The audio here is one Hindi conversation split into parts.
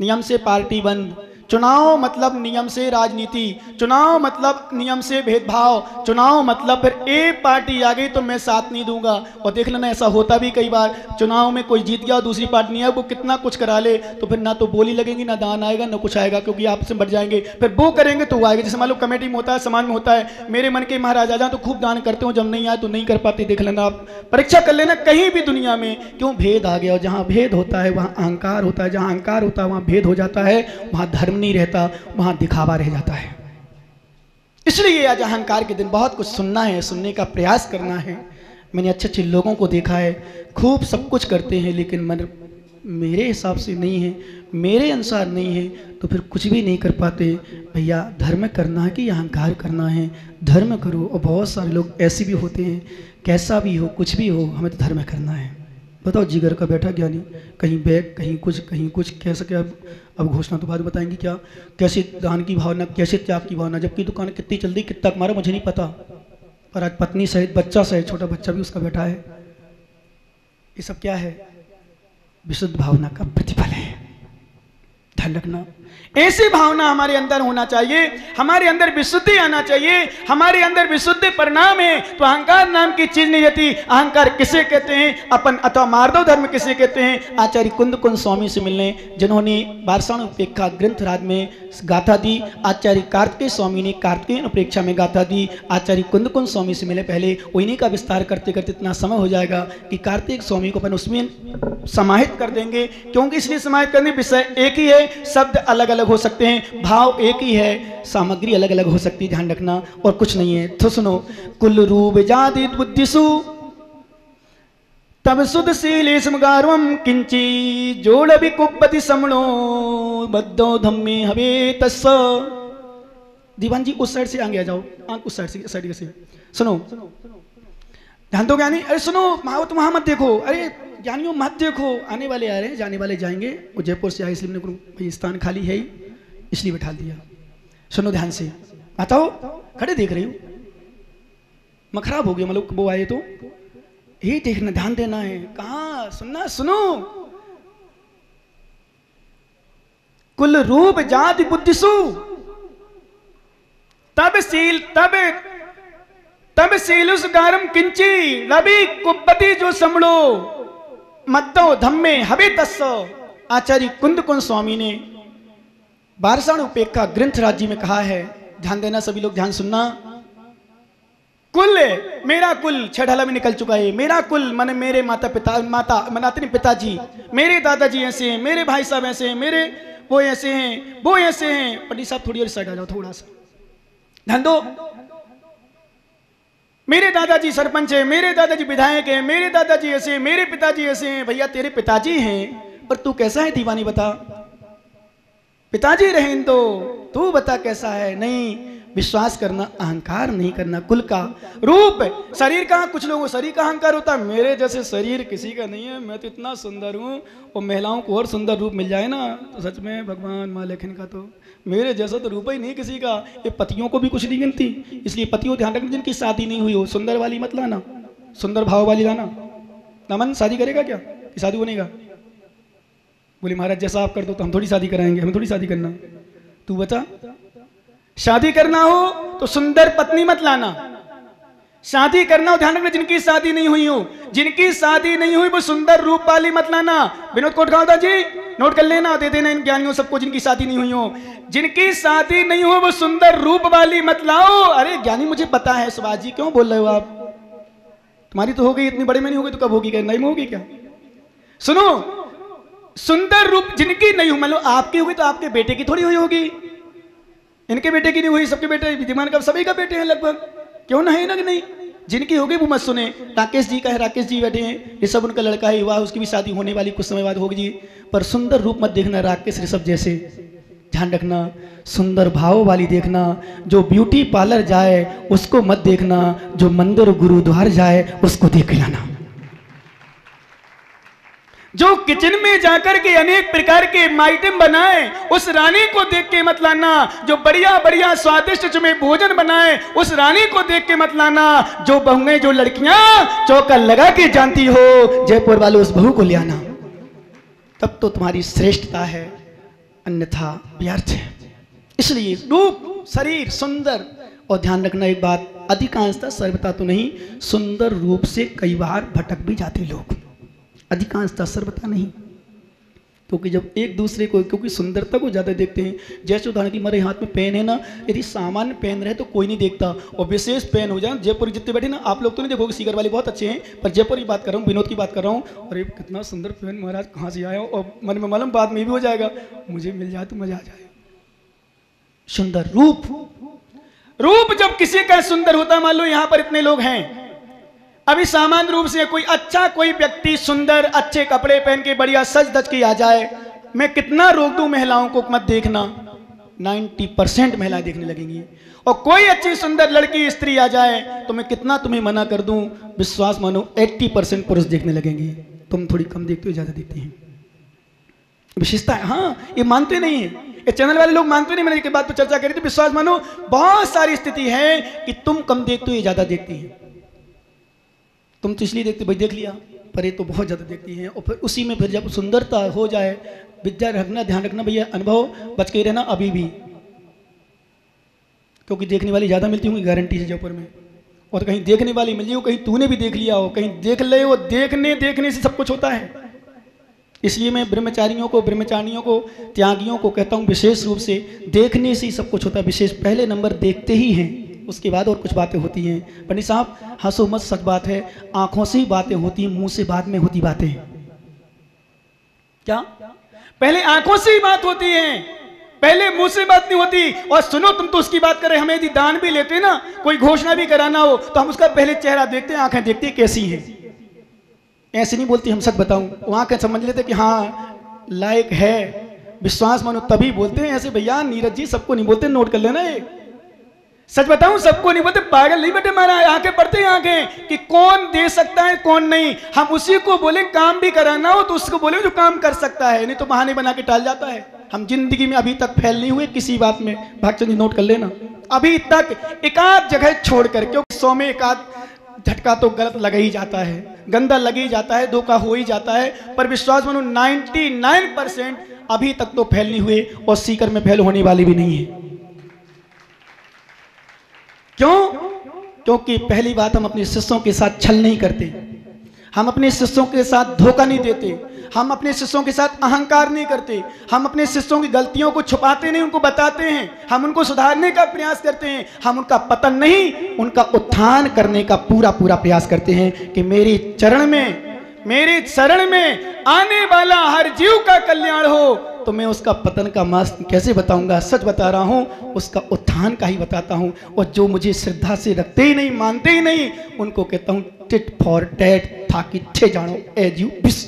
नियम से पार्टी बंद, चुनाव मतलब नियम से राजनीति, चुनाव मतलब नियम से भेदभाव, चुनाव मतलब फिर एक पार्टी आ गई तो मैं साथ नहीं दूंगा। और देख लेना ऐसा होता भी कई बार, चुनाव में कोई जीत गया और दूसरी पार्टी नहीं है, वो कितना कुछ करा ले तो फिर ना तो बोली लगेगी, ना दान आएगा, ना कुछ आएगा, क्योंकि आपस में बढ़ जाएंगे। फिर वो करेंगे तो वो आएगा। जैसे मान लो कमेटी में होता है, समाज में होता है, मेरे मन के महाराजा जाए तो खूब दान करते हो, जब नहीं आए तो नहीं कर पाते। देख लेना आप, परीक्षा कर लेना कहीं भी दुनिया में क्यों भेद आ गया। और जहाँ भेद होता है वहाँ अहंकार होता है, जहाँ अहंकार होता है वहाँ भेद हो जाता है, वहाँ धर्म नहीं रहता, वहां दिखावा रह जाता है। इसलिए आज अहंकार के दिन बहुत कुछ सुनना है, सुनने का प्रयास करना है। मैंने अच्छे अच्छे लोगों को देखा है, खूब सब कुछ करते हैं, लेकिन मन मेरे हिसाब से नहीं है, मेरे अनुसार नहीं है, तो फिर कुछ भी नहीं कर पाते। भैया धर्म करना है कि अहंकार करना है, धर्म करो। और बहुत सारे लोग ऐसे भी होते हैं, कैसा भी हो, कुछ भी हो, हमें तो धर्म करना है। बताओ जिगर का बैठा ज्ञानी, कहीं बैग, कहीं कुछ कैसे क्या। अब घोषणा तो बाद में बताएंगे क्या, कैसे दान की भावना, कैसे त्याग की भावना, जबकि दुकान कितनी जल्दी कितना कमारा मुझे नहीं पता, पर आज पत्नी सहित बच्चा सहित, छोटा बच्चा भी उसका बैठा है। ये सब क्या है? विशुद्ध भावना का प्रतिफल है। ध्यान रखना, ऐसी भावना हमारे अंदर होना चाहिए, हमारे अंदर विशुद्धि आना चाहिए, हमारे अंदर विशुद्धि परिणाम है तो अहंकार नाम की चीज नहीं रहती। अहंकार किसे कहते हैं? अपन अथवा मार्दव धर्म किसे कहते हैं? आचार्य कुंद कुंद स्वामी से मिलने, जिन्होंने बारसाण उपेक्षा ग्रंथ राज में गाथा दी, आचार्य कार्तिकेय स्वामी ने कार्तिकेय उपेक्षा में गाथा दी। आचार्य कुंद कुंद स्वामी से मिले पहले उन्हीं का विस्तार करते करते इतना समय हो जाएगा कि कार्तिक स्वामी को अपन उसमें समाहित कर देंगे, क्योंकि इसलिए समाहित करने विषय एक ही है, शब्द अलग अलग हो सकते हैं, भाव एक ही है, सामग्री अलग अलग हो सकती है, ध्यान रखना, और कुछ नहीं है। तो सुनो, कुल रूप जाति बुद्धिसु तब सुध शीले समगारवम किंची जोड़ भी कुपति समणो बद्धो धम्मे हवे तस्स। दीवान जी उस साइड से आगे आ जाओ, आंख उस साइड से सुनो, ध्यान दो ज्ञानी। अरे सुनो, तुम वहां मत देखो, अरे ज्ञानियों मत देखो, आने वाले आ रहे हैं, जाने वाले जाएंगे। वो जयपुर से आए इसलिए भाई स्थान खाली है ही, इसलिए बैठा दिया। सुनो ध्यान से, बताओ, खड़े देख रही हूँ, मैं खराब हो गया, मतलब वो आए तो यही देखना, ध्यान देना है। कहाँ सुनना, सुनो, कुल रूप जाति बुद्धिसु तब शीलुस गारम किंची रवि कुपति जो समड़ो मद्दो धम्मे हवे तस्स। आचार्य कुंद कुंद स्वामी ने बारसाण उपेक्षा ग्रंथ राज्य में कहा है, ध्यान देना सभी लोग, ध्यान सुनना। कुल, मेरा कुल छठला में निकल चुका है, मेरा कुल मन मेरे माता मनाते नहीं पिताजी, मेरे दादाजी ऐसे हैं, मेरे भाई साहब ऐसे हैं, मेरे वो ऐसे हैं, वो ऐसे हैं। पंडित साहब थोड़ी और साइड आ जाओ, थोड़ा सा ध्यान दो। मेरे दादाजी सरपंच है, मेरे दादाजी विधायक है, मेरे दादाजी ऐसे हैं, मेरे पिताजी ऐसे हैं। भैया तेरे पिताजी हैं, पर तू कैसा है दीवानी बता, पिताजी रहें तो तू बता कैसा है। नहीं, विश्वास करना, अहंकार नहीं करना। कुल का रूप, शरीर का, कुछ लोगों को शरीर का अहंकार होता है, मेरे जैसे शरीर किसी का नहीं है, मैं तो इतना सुंदर हूँ, और महिलाओं को और सुंदर रूप मिल जाए ना तो सच में भगवान माँ लेखन का, तो मेरे जैसा तो रूप ही नहीं किसी का। ये पतियों को भी कुछ नहीं गिनती, इसलिए पतियों ध्यान रखना, जिनकी शादी नहीं हुई हो, सुंदर वाली मत लाना, सुंदर भाव वाली लाना। नमन शादी करेगा क्या कि शादी बनेगा? बोले महाराज जैसा आप कर दो तो हम थोड़ी शादी कराएंगे, हमें थोड़ी शादी करना। तू बता, शादी करना हो तो सुंदर पत्नी मत लाना, शादी करना हो ध्यान रखना जिनकी शादी नहीं हुई हो, जिनकी शादी नहीं हुई वो सुंदर रूप वाली मत लाना। विनोद कोटगांवदा जी नोट कर लेना, दे देना इन ज्ञानियों सबको, जिनकी शादी नहीं हुई हो, जिनकी शादी नहीं हो वो सुंदर रूप वाली मत लाओ। अरे ज्ञानी मुझे पता है, सुभाष जी क्यों बोल रहे हो आप, तुम्हारी तो हो गई, इतनी बड़े में नहीं होगी तो कब होगी, क्या नहीं में होगी क्या? सुनो, सुंदर रूप जिनकी नहीं हो, मान लो आपकी हुई तो आपके बेटे की थोड़ी हुई होगी, इनके बेटे की नहीं हुई, सबके बेटे विद्यमान का, सभी का बेटे हैं लगभग, क्यों ना है ना कि नहीं? जिनकी होगी वो मत सुने। राकेश जी का है, राकेश जी बैठे हैं, ऋषभ उनका लड़का है, हुआ उसकी भी शादी होने वाली कुछ समय बाद होगी जी, पर सुंदर रूप मत देखना राकेश ऋषभ जैसे, ध्यान रखना। सुंदर भाव वाली देखना, जो ब्यूटी पार्लर जाए उसको मत देखना, जो मंदिर गुरुद्वार जाए उसको देख लाना, जो किचन में जाकर के अनेक प्रकार के आइटम बनाए उस रानी को देख के मत लाना, जो बढ़िया बढ़िया स्वादिष्ट तुम्हें भोजन बनाए उस रानी को देख के मत लाना, जो बहुएं, जो लड़कियां चौका लगा के जानती हो जयपुर वालों, उस बहू को ले आना, तब तो तुम्हारी श्रेष्ठता है। अन्यथा व्यर्थ है। इसलिए रूप, शरीर सुंदर, और ध्यान रखना एक बात, अधिकांशतः सर्वथा तो नहीं, सुंदर रूप से कई बार भटक भी जाते लोग, अधिकांशतः सर्वथा नहीं। क्योंकि जब एक दूसरे को, क्योंकि सुंदरता को ज़्यादा देखते हैं। जैसे उदाहरण की हमारे हाथ में पेन है ना, यदि सामान्य पेन रहे तो कोई नहीं देखता, और विशेष पेन हो जाए, जयपुर जितने बैठे ना, आप लोग तो नहीं देखोगे, सीकर वाले बहुत अच्छे हैं, पर जयपुर की बात कर रहा हूँ, विनोद की बात कर रहा हूँ, और ये कितना सुंदर पेन महाराज कहाँ से आया हो, और मन में मालूम बाद में भी हो जाएगा, मुझे मिल जाए तो मजा आ जाए। सुंदर रूप, रूप जब किसी का सुंदर होता, मान लो यहाँ पर इतने लोग हैं, अभी सामान्य रूप से कोई अच्छा, कोई व्यक्ति सुंदर अच्छे कपड़े पहन के बढ़िया सज धज के आ जाए, मैं कितना रोक दूं महिलाओं को मत देखना, 90% महिलाएं देखने लगेंगी। और कोई अच्छी सुंदर लड़की स्त्री आ जाए तो मैं कितना तुम्हें मना कर दूं, विश्वास मानो 80% पुरुष देखने लगेंगे। तुम थोड़ी कम देखते हो, ज्यादा देखते हैं, विशेषता है। हाँ, ये मानते नहीं है, ये चैनल वाले लोग मानते नहीं। मैंने इसके बात पर चर्चा करी थी, विश्वास मानो बहुत सारी स्थिति है कि तुम कम देखते हो, ये ज्यादा देखती है। तुम तो इसलिए देखते, भाई देख लिया, पर ये तो बहुत ज़्यादा देखती हैं। और फिर उसी में फिर जब सुंदरता हो जाए, विद्या रखना, ध्यान रखना भैया, अनुभव बच के रहना अभी भी, क्योंकि देखने वाली ज़्यादा मिलती होंगी गारंटी से जयपुर में। और कहीं देखने वाली मिल जाए, कहीं तूने भी देख लिया हो, कहीं देख ले हो, देखने से सब कुछ होता है। इसलिए मैं ब्रह्मचारियों को, ब्रह्मचारियों को, त्यागियों को कहता हूँ, विशेष रूप से देखने से ही सब कुछ होता है। विशेष पहले नंबर देखते ही हैं, उसके बाद और कुछ बातें होती हैं। पंडित साहब हंसो मत, सच बात है, आंखों से ही बातें होती हैं, मुंह से बाद में होती बातें। क्या? पहले आंखों से ही बात होती है, पहले मुंह से बात नहीं होती। और सुनो, तुम तो उसकी बात करें, हमें यदि दान भी लेते ना, कोई घोषणा भी कराना हो, तो हम उसका पहले चेहरा देखते हैं, आंखें देखते हैं कैसी है। ऐसे नहीं बोलती, हम सच बताऊं, वहां के समझ लेते कि हाँ लायक है, विश्वास मानो तभी बोलते हैं। ऐसे भैया नीरज जी सबको नहीं बोलते, नोट कर लेना। ये सच बताऊं, सबको नहीं बोलते, पागल नहीं बैठे मारा, आंखें पड़ते हैं आंखें कि कौन दे सकता है कौन नहीं। हम उसी को बोले, काम भी कराना हो तो उसको बोले जो काम कर सकता है, नहीं तो बहाने बना के टाल जाता है। हम जिंदगी में अभी तक फैल नहीं हुए किसी बात में, भागचंद जी नोट कर लेना, अभी तक एक आध जगह छोड़ कर, क्योंकि 100 में एक आध झटका तो गलत लगा ही जाता है, गंदा लग ही जाता है, धोखा हो ही जाता है। पर विश्वास मानो 99% अभी तक तो फैल नहीं हुए, और सीकर में फैल होने वाली भी नहीं है। क्यों? क्योंकि पहली बात, हम अपने शिष्यों के साथ छल नहीं करते, हम अपने शिष्यों के साथ धोखा नहीं देते, हम अपने शिष्यों के साथ अहंकार नहीं करते, हम अपने शिष्यों की गलतियों को छुपाते नहीं, उनको बताते हैं, हम उनको सुधारने का प्रयास करते हैं। हम उनका पतन नहीं, उनका उत्थान करने का पूरा प्रयास करते हैं कि मेरे चरण में, मेरे शरण में आने वाला हर जीव का कल्याण हो। तो मैं उसका पतन का मार्ग कैसे बताऊंगा? सच बता रहा हूं, उसका उत्थान का ही बताता हूं। और जो मुझे श्रद्धा से रखते ही नहीं, मानते ही नहीं, उनको कहता हूं टिट फॉर टैट, था कि ठे जानो एज यू विश।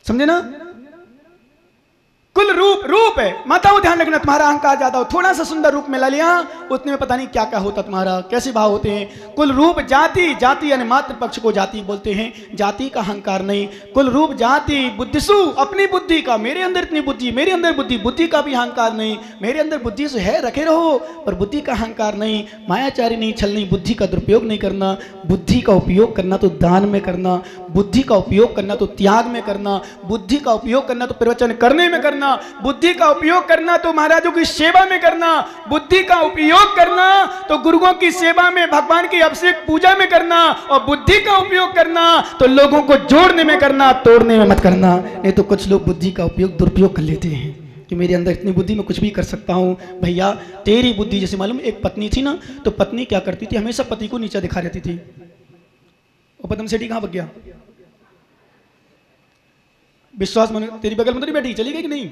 समझे ना? कुल रूप है, माताओं ध्यान रखना, तुम्हारा अहंकार ज्यादा हो, थोड़ा सा सुंदर रूप में ला लिया, उतने में पता नहीं क्या क्या होता तुम्हारा, कैसे भाव होते हैं। कुल रूप जाति, जाति यानी मात्र पक्ष को जाति बोलते हैं, जाति का अहंकार नहीं। कुल रूप जाति बुद्धिसु, अपनी बुद्धि का, मेरे अंदर इतनी बुद्धि, मेरे अंदर बुद्धि, बुद्धि का भी अहंकार नहीं। मेरे अंदर बुद्धि से है, रखे रहो, पर बुद्धि का अहंकार नहीं। मायाचारी नहीं, छल नहीं, बुद्धि का दुरुपयोग नहीं करना। बुद्धि का उपयोग करना तो दान में करना, बुद्धि का उपयोग करना तो त्याग में करना, बुद्धि का उपयोग करना तो प्रवचन करने में करना, बुद्धि का उपयोग करना तो महाराजों की सेवा में करना, बुद्धि का उपयोग करना तो गुरुओं की सेवा में, भगवान की अभिषेक पूजा में करना, और बुद्धि का उपयोग करना तो लोगों को जोड़ने में करना, तोड़ने में मत करना। नहीं तो कुछ लोग बुद्धि का उपयोग दुरुपयोग कर लेते हैं कि मेरे अंदर इतनी बुद्धि, में कुछ भी कर सकता हूं। भैया तेरी बुद्धि, जैसे मालूम एक पत्नी थी ना, तो पत्नी क्या करती थी, हमेशा पति को नीचा दिखा रहती थी। और पद्म सेठी कहां भाग गया? विश्वास मानो तेरी बगल में तो नहीं बैठी, चली गई कि नहीं?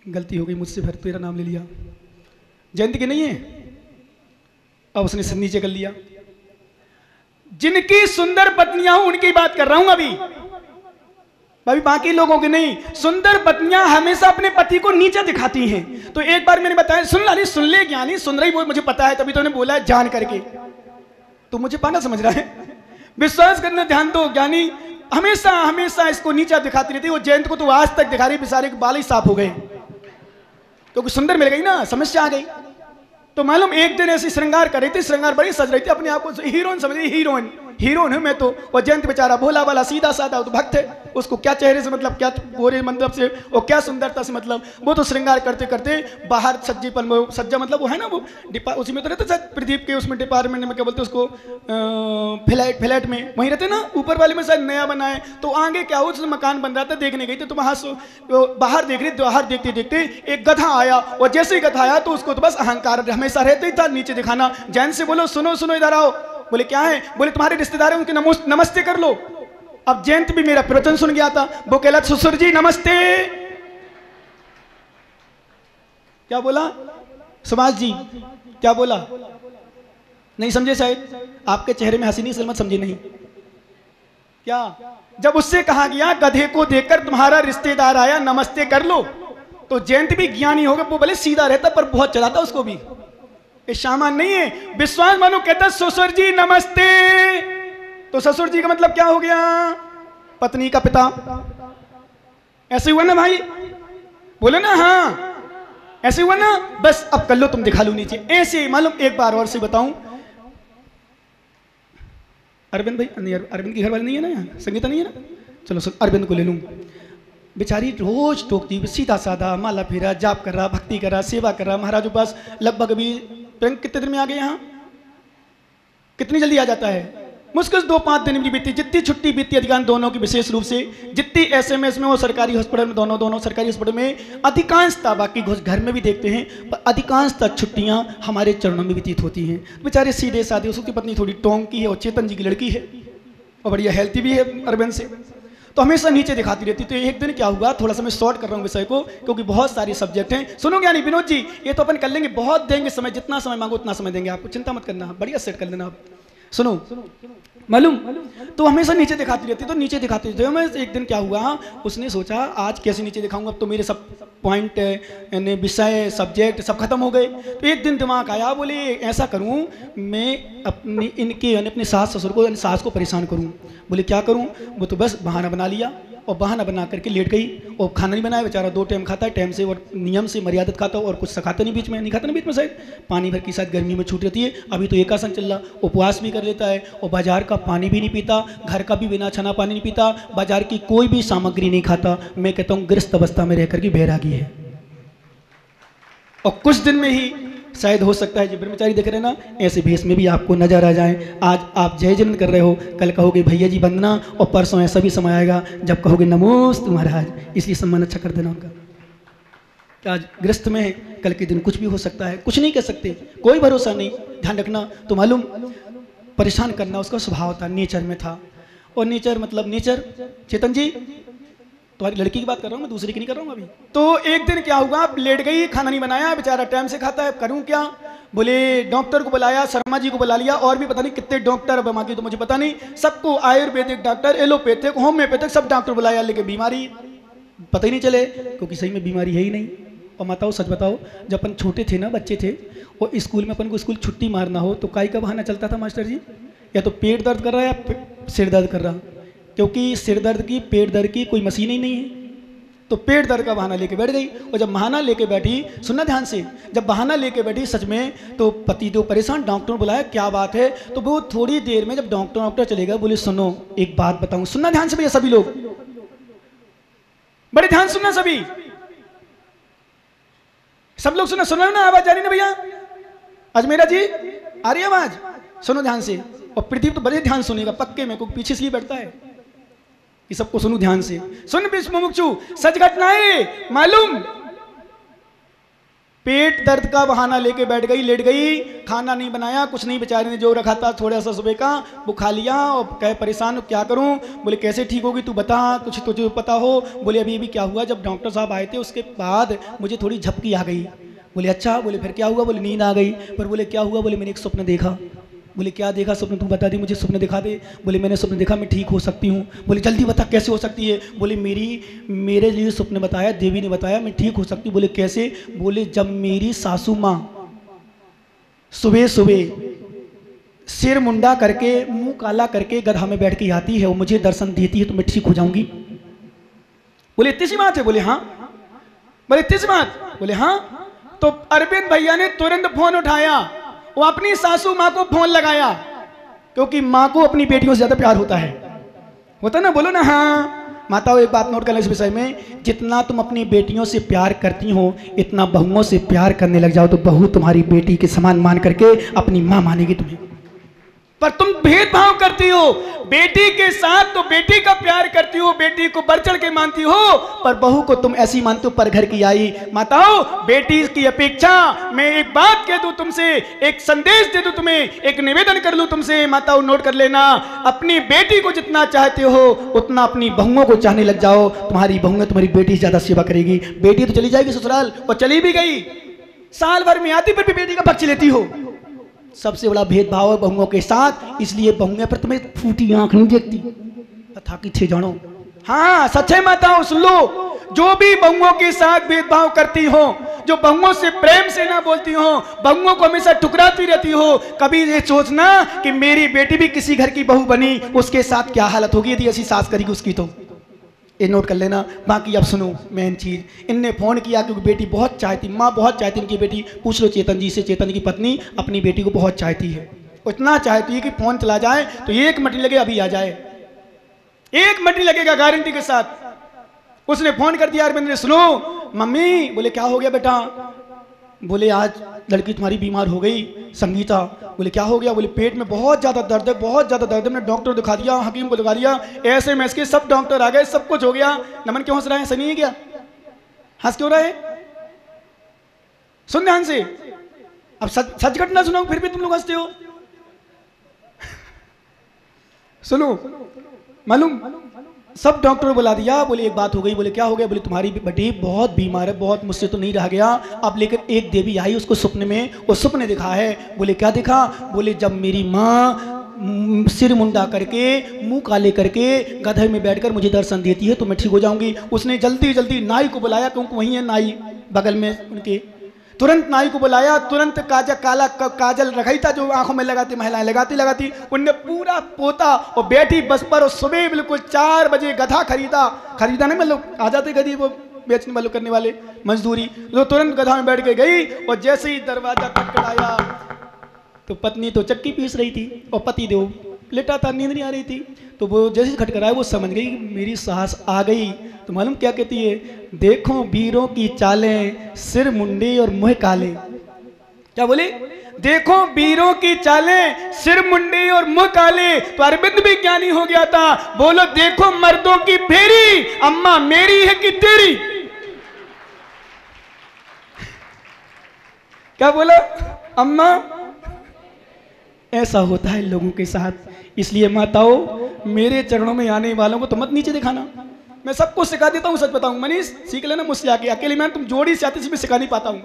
गलती हो गई मुझसे, फिर तेरा नाम ले लिया। जयंती की नहीं है, अब उसने सिर नीचे कर लिया। जिनकी सुंदर पत्नियां हूं उनकी बात कर रहा हूं अभी बाकी लोगों की नहीं। सुंदर पत्नियां हमेशा अपने पति को नीचे दिखाती हैं। तो एक बार मैंने बताया, सुन ला, सुन ले ज्ञानी, सुन रही वो मुझे पता है, तभी तो ने बोला है जान करके। तो मुझे पाना समझ रहा है, विश्वास करना, ध्यान दो। ज्ञानी हमेशा इसको नीचा दिखाती रहती है। वो जयंत को तो आज तक दिखा रही, बेचारे के बाल ही साफ हो गए, क्योंकि सुंदर मिल गई ना, समस्या आ गई। तो मालूम एक दिन ऐसी श्रृंगार कर रही थी, श्रृंगार बड़ी सज रही थी, अपने आप को हीरोइन समझ रही, हीरोइन। हीरो हूं मैं तो। और जयंत बेचारा भोला वाला सीधा साधा, तो भक्त है, उसको क्या चेहरे से मतलब, क्या गोरे मतलब से और क्या सुंदरता से मतलब, वो तो श्रृंगार करते करते बाहर सज्जे पर, सज्जा मतलब वो है ना, वो उसी में तो रहते सर, प्रदीप के उसमें डिपार्टमेंट में क्या बोलते उसको, फ्लैट में वहीं रहते ना, ऊपर वाले में शायद नया बना है। तो आगे क्या हो, उसमें मकान बन रहा था, देखने गई थी, तो वहां बाहर देख रही, बाहर देखते देखते एक गधा आया, और जैसे ही गधा आया तो उसको तो बस अहंकार हमेशा रहते ही था, नीचे दिखाना। जैन से बोलो सुनो सुनो इधर आओ, बोले क्या है, बोले तुम्हारे रिश्तेदार हैं उनके नमस्ते कर लो। अब जयंत भी मेरा प्रवचन सुन गया था, वो कहला ससुर जी नमस्ते। क्या बोला सुभाष जी, क्या बोला, नहीं समझे शायद, आपके चेहरे में हंसी नहीं, सलमत समझे नहीं क्या। जब उससे कहा गया गधे को देखकर तुम्हारा रिश्तेदार आया नमस्ते कर लो, तो जयंत भी ज्ञानी होगा, वो भले सीधा रहता पर बहुत चलाता उसको भी, ये सामान नहीं है। विश्वास मानो कहता ससुर जी नमस्ते, तो ससुर जी का मतलब क्या हो गया, पत्नी का पिता। ऐसे हुआ ना भाई, बोले ना हाँ ऐसे हुआ ना, बस अब कर लो तुम, दिखा लो नीचे ऐसे मालूम। एक बार और से बताऊं, अरविंद भाई नहीं, अरविंद की घर वाले नहीं है ना यहाँ, संगीता नहीं है ना, चलो अरविंद को ले लूं। बेचारी रोज टोकती, सीधा साधा, माला फेरा, जाप कर रहा, भक्ति कर रहा, सेवा कर रहा, महाराज के पास लगभग अभी कितने दिन में आ गए यहाँ, कितनी जल्दी आ जाता है, मुश्किल 2-5 दिन भी बीती, जितनी छुट्टी बीती अधिकांश दोनों की, विशेष रूप से जितनी एसएमएस में वो सरकारी हॉस्पिटल में, दोनों सरकारी हॉस्पिटल में अधिकांशता, बाकी घर में भी देखते हैं पर अधिकांशता छुट्टियां हमारे चरणों में व्यतीत होती हैं। बेचारे सीधे साधे, उसकी पत्नी थोड़ी टोंग की है और चेतन जी की लड़की है और बढ़िया हेल्थी भी है अरविंद से, तो हमेशा नीचे दिखाती रहती। तो एक दिन क्या हुआ, थोड़ा सा मैं शॉर्ट कर रहा हूँ विषय को क्योंकि बहुत सारे सब्जेक्ट हैं। सुनो ज्ञानी विनोद जी, ये तो अपन कर लेंगे, बहुत देंगे समय, जितना समय मांगो उतना समय देंगे आपको, चिंता मत करना, बढ़िया सेट कर लेना आप। सुनो मालूम, तो हमेशा नीचे दिखाती रहती, तो नीचे दिखाती रहती। मैं एक दिन क्या हुआ, उसने सोचा आज कैसे नीचे दिखाऊंगा, अब तो मेरे सब पॉइंट यानी विषय सब्जेक्ट सब खत्म हो गए। तो एक दिन दिमाग आया, बोले ऐसा करूं मैं अपनी इनके यानी अपने सास ससुर को, यानी सास को परेशान करूं। बोले क्या करूं, वो तो बस बहाना बना लिया और बहाना बना करके लेट गई और खाना नहीं बनाया, बेचारा 2 टाइम खाता है, टाइम से और नियम से मर्यादित खाता और कुछ खाता नहीं, बीच में नहीं खाता ना, बीच में शायद पानी भर की शायद गर्मी में छूट रहती है। अभी तो एकासन चल रहा, उपवास भी कर लेता है और बाजार का पानी भी नहीं पीता, घर का भी बिना छना पानी नहीं पीता, बाजार की कोई भी सामग्री नहीं खाता। मैं कहता हूँ गृहस्थ अवस्था में रहकर के बैरागी है। और कुछ दिन में ही शायद हो सकता है जो ब्रह्मचारी देख रहे हैं ना, ऐसे भेष में भी आपको नजर आ जाए। आज आप जय जन कर रहे हो, कल कहोगे भैया जी वंदना, और परसों ऐसा भी समय आएगा जब कहोगे नमोस्तु महाराज। इसलिए सम्मान अच्छा कर देना उनका। आज गृहस्थ में है, कल के दिन कुछ भी हो सकता है, कुछ नहीं कह सकते, कोई भरोसा नहीं, ध्यान रखना। तो मालूम परेशान करना उसका स्वभाव था, नेचर में था। और नेचर मतलब नेचर, चेतन जी तुम्हारी लड़की की बात कर रहा हूँ मैं, दूसरी की नहीं कर रहा हूँ अभी। तो एक दिन क्या हुआ, लेट गई, खाना नहीं बनाया, बेचारा टाइम से खाता है, करूँ क्या। बोले डॉक्टर को बुलाया, शर्मा जी को बुला लिया, और भी पता नहीं कितने डॉक्टर, अब बाकी तो मुझे पता नहीं, सबको आयुर्वेदिक डॉक्टर, एलोपैथिक, होम्योपैथिक सब डॉक्टर बुलाया, लेकिन बीमारी पता ही नहीं चले, क्योंकि सही में बीमारी है ही नहीं। और बताओ सच बताओ, जब अपन छोटे थे ना, बच्चे थे और स्कूल में अपन को स्कूल छुट्टी मारना हो तो काई का बहाना चलता था मास्टर जी, या तो पेट दर्द कर रहा है या सिर दर्द कर रहा, क्योंकि सिर दर्द की पेट दर्द की कोई मशीन ही नहीं है। तो पेट दर्द का बहाना लेके बैठ गई, और जब बहाना लेके बैठी, सुनना ध्यान से, जब बहाना लेके बैठी सच में, तो पति तो परेशान, डॉक्टर बुलाया, क्या बात है। तो वो थोड़ी देर में जब डॉक्टर चलेगा, बोले सुनो एक बात बताऊं, सुनना ध्यान से भैया, सभी लोग बड़े ध्यान सुनना, सभी सब लोग सुनो ना, आवाज आ रही ना भैया, अजमेरा जी आ रही आवाज, सुनो ध्यान से। और प्रदीप तो बड़े ध्यान सुनेगा पक्के में, क्योंकि पीछे इसलिए बैठता है कि सबको सुनो ध्यान से। सुन विष्णुमुक्षु, सच घटनाएं मालूम, पेट दर्द का बहाना लेके बैठ गई, लेट गई, खाना नहीं बनाया, कुछ नहीं, बेचारे ने जो रखा था थोड़ा सा सुबह का वो खा लिया, और कहे परेशान क्या करूं। बोले कैसे ठीक होगी तू बता, कुछ तुझे पता हो। बोले अभी भी क्या हुआ, जब डॉक्टर साहब आए थे उसके बाद मुझे थोड़ी झपकी आ गई। बोले अच्छा, बोले फिर क्या हुआ, बोले नींद आ गई। पर बोले क्या हुआ, बोले मैंने एक स्वप्न देखा। बोले क्या देखा स्वप्न, तू बता दे मुझे, स्वप्न दिखा दे। बोले मैंने स्वप्न देखा मैं ठीक हो सकती हूँ। बोले जल्दी बता कैसे हो सकती है। बोले मेरे लिए स्वप्न बताया, देवी ने बताया मैं ठीक हो सकती हूँ। बोले कैसे। बोले जब मेरी सासू माँ सुबह सुबह सिर मुंडा करके मुंह काला करके गधा में बैठ के आती है और मुझे दर्शन देती है तो मैं ठीक हो जाऊंगी। बोले इतनी सी बात है। बोले हाँ। बोले इतनी सी बात। बोले हाँ। तो अरविंद भैया ने तुरंत फोन उठाया, वो अपनी सासू माँ को फोन लगाया क्योंकि माँ को अपनी बेटियों से ज्यादा प्यार होता ना, बोलो ना हाँ। माताओं एक बात नोट कर लें इस विषय में, जितना तुम अपनी बेटियों से प्यार करती हो इतना बहुओं से प्यार करने लग जाओ तो बहू तुम्हारी बेटी के समान मान करके अपनी माँ मानेगी तुम्हें। पर तुम भेदभाव करती हो बेटी के साथ, तो बेटी का प्यार करती हो, बेटी को बढ़ चढ़ के मानती हो, पर बहू को तुम ऐसी मानते हो पर घर की आई। माताओं बेटी की अपेक्षा, मैं एक बात कह दूं तुमसे, एक संदेश दे दूं तुम्हें, एक निवेदन कर लूं तुमसे, माताओं नोट कर लेना, अपनी बेटी को जितना चाहते हो उतना अपनी बहुओं को चाहने लग जाओ। तुम्हारी बहुएं तुम्हारी बेटी से ज्यादा सेवा करेगी। बेटी तो चली जाएगी ससुराल, और चली भी गई, साल भर में आती पर भी बेटी का पक्ष लेती हो। सबसे बड़ा भेदभाव है बहुओं के साथ, इसलिए बहुएं पर तुम्हें फूटी आंख नहीं देखती, तथा कि थे जानो। हाँ सच है माताओं, सुन लो, जो भी बहुओं के साथ भेदभाव करती हो, जो बहुओं से प्रेम से ना बोलती हो, बहुओं को हमेशा ठुकराती रहती हो, कभी ये सोचना कि मेरी बेटी भी किसी घर की बहू बनी, उसके साथ क्या हालत होगी यदि ऐसी सास करेगी उसकी। तो ये नोट कर लेना। बाकी अब सुनो मेन चीज, इनने फोन किया क्योंकि बेटी बहुत चाहती, माँ बहुत चाहती इनकी बेटी। पूछ लो चेतन जी से, चेतन की पत्नी अपनी बेटी को बहुत चाहती है, इतना चाहती है कि फोन चला जाए तो 1 मिनट लगे अभी आ जाए, 1 मिनट लगेगा गारंटी के साथ। उसने फोन कर दिया, अरविंद ने, सुनो मम्मी। बोले क्या हो गया बेटा? बोले आज लड़की तुम्हारी बीमार हो गई संगीता। बोले क्या हो गया? बोले पेट में बहुत ज़्यादा दर्द है, बहुत ज़्यादा दर्द है। मैंने डॉक्टर दिखा दिया, हकीम को दिखा दिया, ऐसे में इसके सब डॉक्टर आ गए, सब कुछ हो गया। नमन क्यों हंस रहा है? सही है क्या? हंस क्यों रहा है? सुन ध्यान से, अब सच घटना सुनाओ फिर भी तुम लोग हंसते हो। सुनो, मालूम सब डॉक्टर बुला दिया। बोले एक बात हो गई। बोले क्या हो गया? बोले तुम्हारी बेटी बहुत बीमार है, बहुत मुझसे तो नहीं रहा गया अब, लेकिन एक देवी आई उसको सपने में, वो सपने दिखा है। बोले क्या दिखा? बोले जब मेरी माँ सिर मुंडा करके, मुंह काले करके गधे में बैठकर मुझे दर्शन देती है तो मैं ठीक हो जाऊंगी। उसने जल्दी जल्दी नाई को बुलाया, क्योंकि वही है नाई बगल में उनके, तुरंत नाई को बुलाया, तुरंत काजल रखाई था जो आंखों में लगाती महिलाएं लगाती, उनने पूरा पोता और बैठी बस पर, और सुबह बिल्कुल 4 बजे गधा खरीदा नहीं, मतलब आ जाते गधी वो बेचने वाले करने वाले मजदूरी, तो तुरंत गधा में बैठ के गई। और जैसे ही दरवाजा खटखटाया तो पत्नी तो चक्की पीस रही थी और पति देव लेटा था, नींद नहीं आ रही थी। तो वो जैसे ही खटखटाया वो समझ गई कि मेरी सास आ गई। तो मालूम क्या कहती है? देखो वीरों की चालें, सिर मुंडे और मुंह काले। क्या बोले? देखो वीरों की चालें, सिर मुंडे और मुंह काले। तो अरविंद भी ज्ञानी हो गया था। बोलो देखो मर्दों की फेरी, अम्मा मेरी है कि तेरी? क्या बोला? अम्मा। ऐसा होता है लोगों के साथ। इसलिए माताओं मेरे चरणों में आने वालों को तो मत नीचे दिखाना। मैं सबको सिखा देता हूँ, सच बताऊं मनीष सीख लेना मुझसे आके, अकेले मैं तुम जोड़ी से आते मैं सिखा नहीं पाता हूँ।